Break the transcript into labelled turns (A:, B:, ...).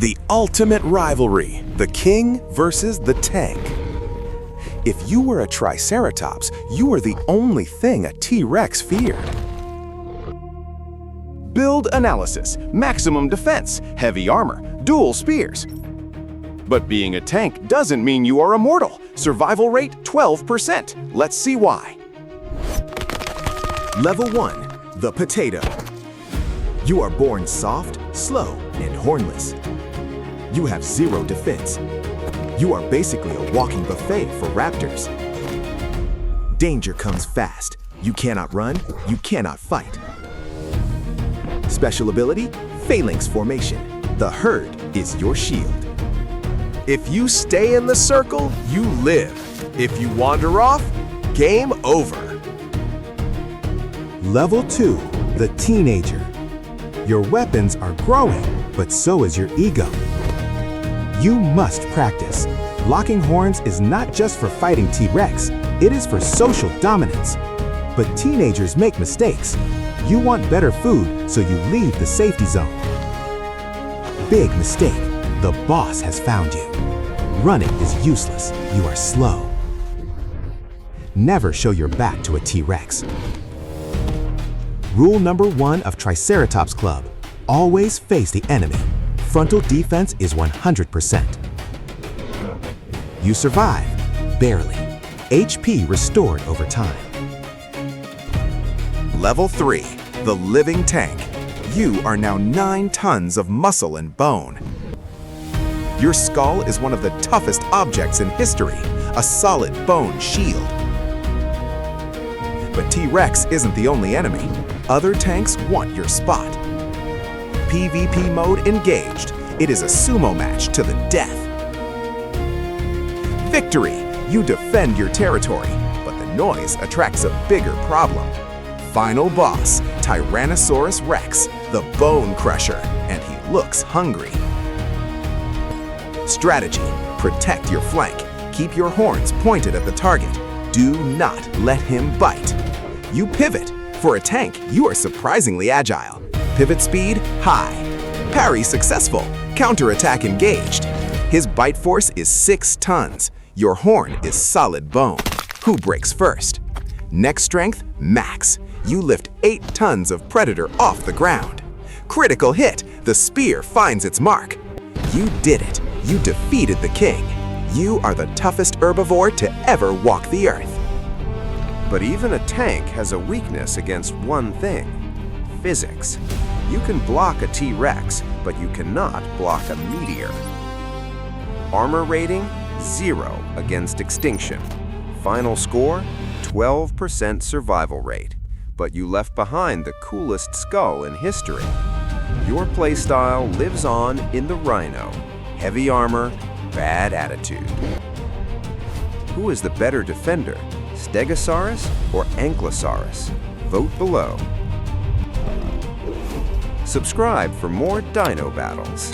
A: The ultimate rivalry, the king versus the tank. If you were a Triceratops, you were the only thing a T-Rex feared.
B: Build analysis, maximum defense, heavy armor, dual spears. But being a tank doesn't mean you are immortal. Survival rate 12%. Let's see why.
C: Level 1, the potato. You are born soft, slow, and hornless. You have 0 defense. You are basically a walking buffet for raptors. Danger comes fast. You cannot run, you cannot fight. Special ability, Phalanx formation. The herd is your shield.
A: If you stay in the circle, you live. If you wander off, game over.
C: Level 2, the teenager. Your weapons are growing, but so is your ego. You must practice. Locking horns is not just for fighting T-Rex, it is for social dominance. But teenagers make mistakes. You want better food, so you leave the safety zone. Big mistake. The boss has found you. Running is useless. You are slow. Never show your back to a T-Rex. Rule number 1 of Triceratops Club. Always face the enemy. Frontal defense is 100%. You survive, barely. HP restored over time.
A: Level 3, the living tank. You are now 9 tons of muscle and bone. Your skull is one of the toughest objects in history, a solid bone shield. But T-Rex isn't the only enemy. Other tanks want your spot. PvP mode engaged. It is a sumo match to the death. Victory! You defend your territory, but the noise attracts a bigger problem. Final boss, Tyrannosaurus Rex, the bone crusher, and he looks hungry. Strategy: protect your flank. Keep your horns pointed at the target. Do not let him bite. You pivot. For a tank, you are surprisingly agile. Pivot speed, high. Parry successful. Counterattack engaged. His bite force is 6 tons. Your horn is solid bone. Who breaks first? Neck strength, max. You lift 8 tons of predator off the ground. Critical hit. The spear finds its mark. You did it. You defeated the king. You are the toughest herbivore to ever walk the earth. But even a tank has a weakness against one thing: physics. You can block a T-Rex, but you cannot block a meteor. Armor rating, 0 against extinction. Final score, 12% survival rate. But you left behind the coolest skull in history. Your playstyle lives on in the Rhino. Heavy armor, bad attitude. Who is the better defender, Stegosaurus or Ankylosaurus? Vote below. Subscribe for more dino battles.